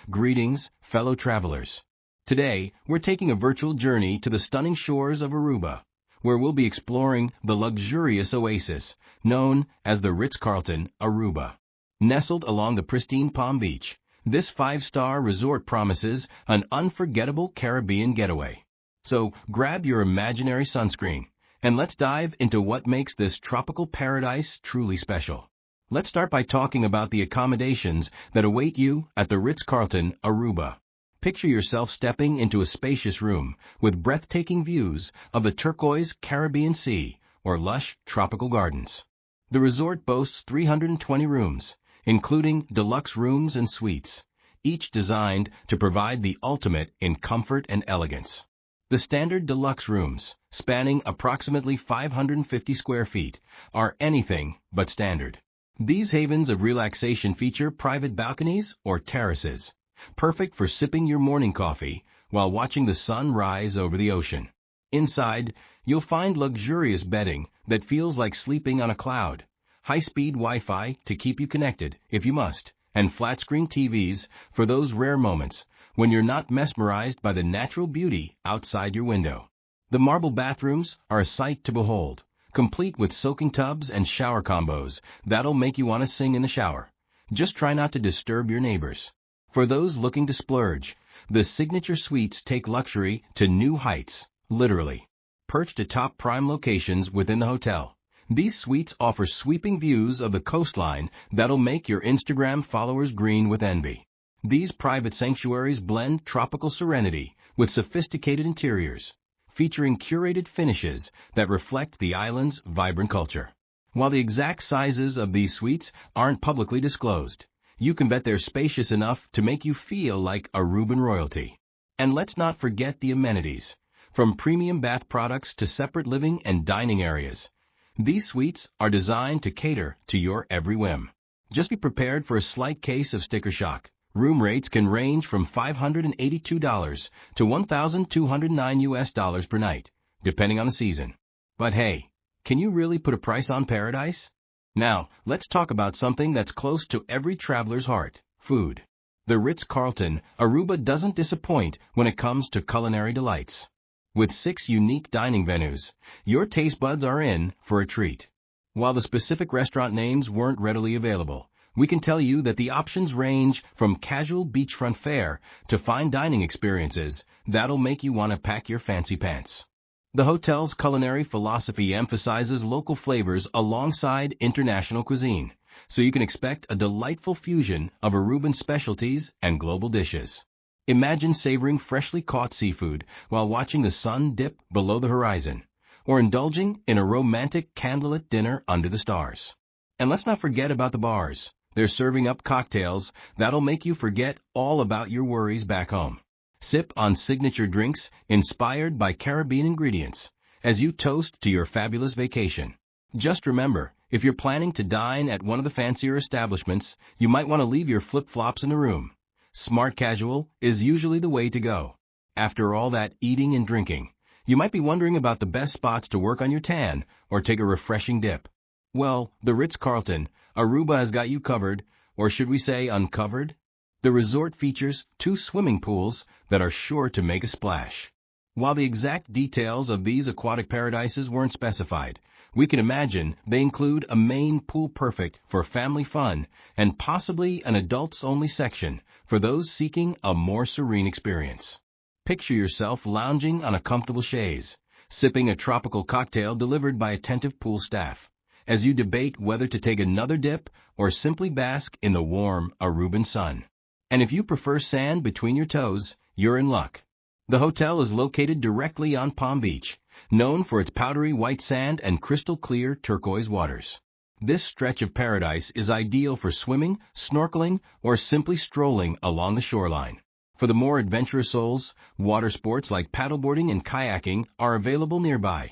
Greetings, fellow travelers. Today, we're taking a virtual journey to the stunning shores of Aruba, where we'll be exploring the luxurious oasis known as the Ritz-Carlton Aruba. Nestled along the pristine Palm Beach, this five-star resort promises an unforgettable Caribbean getaway. So grab your imaginary sunscreen, and let's dive into what makes this tropical paradise truly special. Let's start by talking about the accommodations that await you at the Ritz-Carlton Aruba. Picture yourself stepping into a spacious room with breathtaking views of the turquoise Caribbean Sea or lush tropical gardens. The resort boasts 320 rooms, including deluxe rooms and suites, each designed to provide the ultimate in comfort and elegance. The standard deluxe rooms, spanning approximately 550 square feet, are anything but standard. These havens of relaxation feature private balconies or terraces, perfect for sipping your morning coffee while watching the sun rise over the ocean. Inside, you'll find luxurious bedding that feels like sleeping on a cloud, high-speed Wi-Fi to keep you connected if you must, and flat-screen TVs for those rare moments when you're not mesmerized by the natural beauty outside your window. The marble bathrooms are a sight to behold, complete with soaking tubs and shower combos that'll make you want to sing in the shower. Just try not to disturb your neighbors. For those looking to splurge, the signature suites take luxury to new heights, literally. Perched atop prime locations within the hotel, these suites offer sweeping views of the coastline that'll make your Instagram followers green with envy. These private sanctuaries blend tropical serenity with sophisticated interiors, featuring curated finishes that reflect the island's vibrant culture. While the exact sizes of these suites aren't publicly disclosed, you can bet they're spacious enough to make you feel like Aruban royalty. And let's not forget the amenities. From premium bath products to separate living and dining areas, these suites are designed to cater to your every whim. Just be prepared for a slight case of sticker shock. Room rates can range from $582 to $1,209 per night, depending on the season. But hey, can you really put a price on paradise? Now, let's talk about something that's close to every traveler's heart: food. The Ritz-Carlton Aruba doesn't disappoint when it comes to culinary delights. With 6 unique dining venues, your taste buds are in for a treat. While the specific restaurant names weren't readily available, we can tell you that the options range from casual beachfront fare to fine dining experiences that'll make you want to pack your fancy pants. The hotel's culinary philosophy emphasizes local flavors alongside international cuisine, so you can expect a delightful fusion of Aruban specialties and global dishes. Imagine savoring freshly caught seafood while watching the sun dip below the horizon, or indulging in a romantic candlelit dinner under the stars. And let's not forget about the bars. They're serving up cocktails that'll make you forget all about your worries back home. Sip on signature drinks inspired by Caribbean ingredients as you toast to your fabulous vacation. Just remember, if you're planning to dine at one of the fancier establishments, you might want to leave your flip-flops in the room. Smart casual is usually the way to go. After all that eating and drinking, you might be wondering about the best spots to work on your tan or take a refreshing dip. Well, the Ritz-Carlton Aruba has got you covered, or should we say uncovered? The resort features 2 swimming pools that are sure to make a splash. While the exact details of these aquatic paradises weren't specified, we can imagine they include a main pool perfect for family fun and possibly an adults-only section for those seeking a more serene experience. Picture yourself lounging on a comfortable chaise, sipping a tropical cocktail delivered by attentive pool staff, as you debate whether to take another dip or simply bask in the warm Aruban sun. And if you prefer sand between your toes, you're in luck. The hotel is located directly on Palm Beach, known for its powdery white sand and crystal-clear turquoise waters. This stretch of paradise is ideal for swimming, snorkeling, or simply strolling along the shoreline. For the more adventurous souls, water sports like paddleboarding and kayaking are available nearby,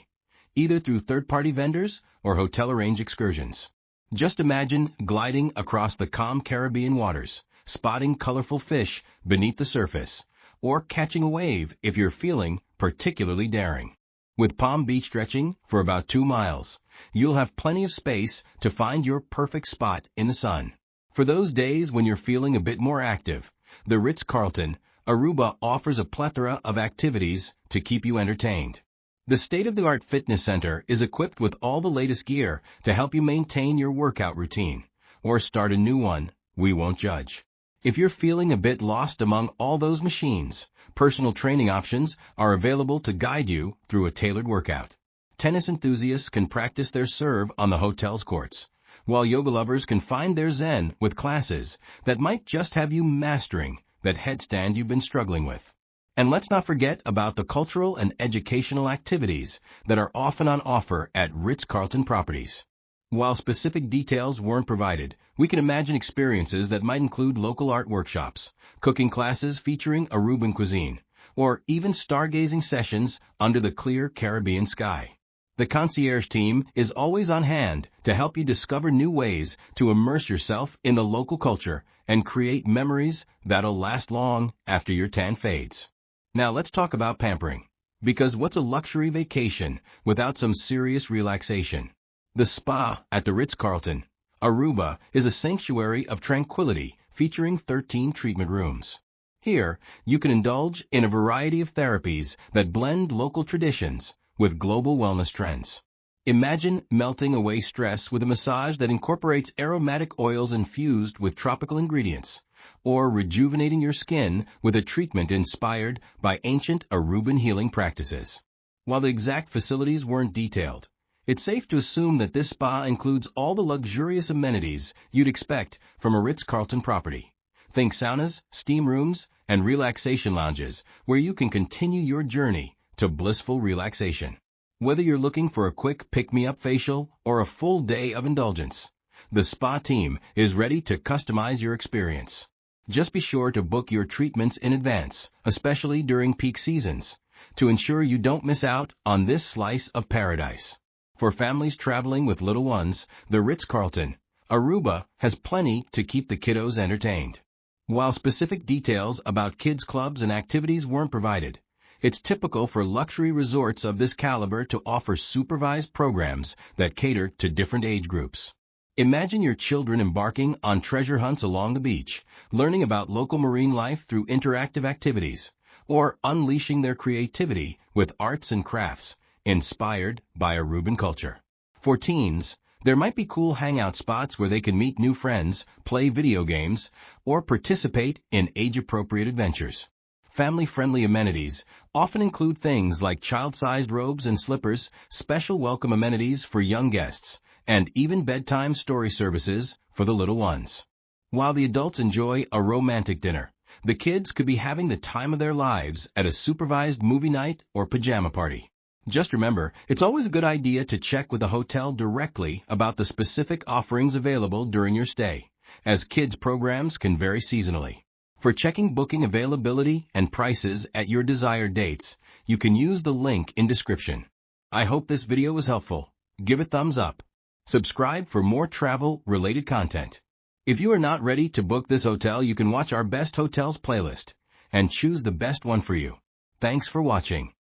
either through third-party vendors or hotel-arranged excursions. Just imagine gliding across the calm Caribbean waters, spotting colorful fish beneath the surface, or catching a wave if you're feeling particularly daring. With Palm Beach stretching for about 2 miles, you'll have plenty of space to find your perfect spot in the sun. For those days when you're feeling a bit more active, the Ritz-Carlton Aruba offers a plethora of activities to keep you entertained. The state-of-the-art fitness center is equipped with all the latest gear to help you maintain your workout routine or start a new one. We won't judge. If you're feeling a bit lost among all those machines, personal training options are available to guide you through a tailored workout. Tennis enthusiasts can practice their serve on the hotel's courts, while yoga lovers can find their zen with classes that might just have you mastering that headstand you've been struggling with. And let's not forget about the cultural and educational activities that are often on offer at Ritz-Carlton properties. While specific details weren't provided, we can imagine experiences that might include local art workshops, cooking classes featuring Aruban cuisine, or even stargazing sessions under the clear Caribbean sky. The concierge team is always on hand to help you discover new ways to immerse yourself in the local culture and create memories that'll last long after your tan fades. Now let's talk about pampering, because what's a luxury vacation without some serious relaxation? The spa at the Ritz-Carlton Aruba is a sanctuary of tranquility featuring 13 treatment rooms. Here, you can indulge in a variety of therapies that blend local traditions with global wellness trends. Imagine melting away stress with a massage that incorporates aromatic oils infused with tropical ingredients, or rejuvenating your skin with a treatment inspired by ancient Aruban healing practices. While the exact facilities weren't detailed, it's safe to assume that this spa includes all the luxurious amenities you'd expect from a Ritz-Carlton property. Think saunas, steam rooms, and relaxation lounges where you can continue your journey to blissful relaxation. Whether you're looking for a quick pick-me-up facial or a full day of indulgence, the spa team is ready to customize your experience. Just be sure to book your treatments in advance, especially during peak seasons, to ensure you don't miss out on this slice of paradise. For families traveling with little ones, the Ritz-Carlton Aruba has plenty to keep the kiddos entertained. While specific details about kids' clubs and activities weren't provided, it's typical for luxury resorts of this caliber to offer supervised programs that cater to different age groups. Imagine your children embarking on treasure hunts along the beach, learning about local marine life through interactive activities, or unleashing their creativity with arts and crafts inspired by Aruban culture. For teens, there might be cool hangout spots where they can meet new friends, play video games, or participate in age-appropriate adventures. Family-friendly amenities often include things like child-sized robes and slippers, special welcome amenities for young guests, and even bedtime story services for the little ones. While the adults enjoy a romantic dinner, the kids could be having the time of their lives at a supervised movie night or pajama party. Just remember, it's always a good idea to check with the hotel directly about the specific offerings available during your stay, as kids' programs can vary seasonally. For checking booking availability and prices at your desired dates, you can use the link in description. I hope this video was helpful. Give it thumbs up. Subscribe for more travel-related content. If you are not ready to book this hotel, you can watch our Best Hotels playlist and choose the best one for you. Thanks for watching.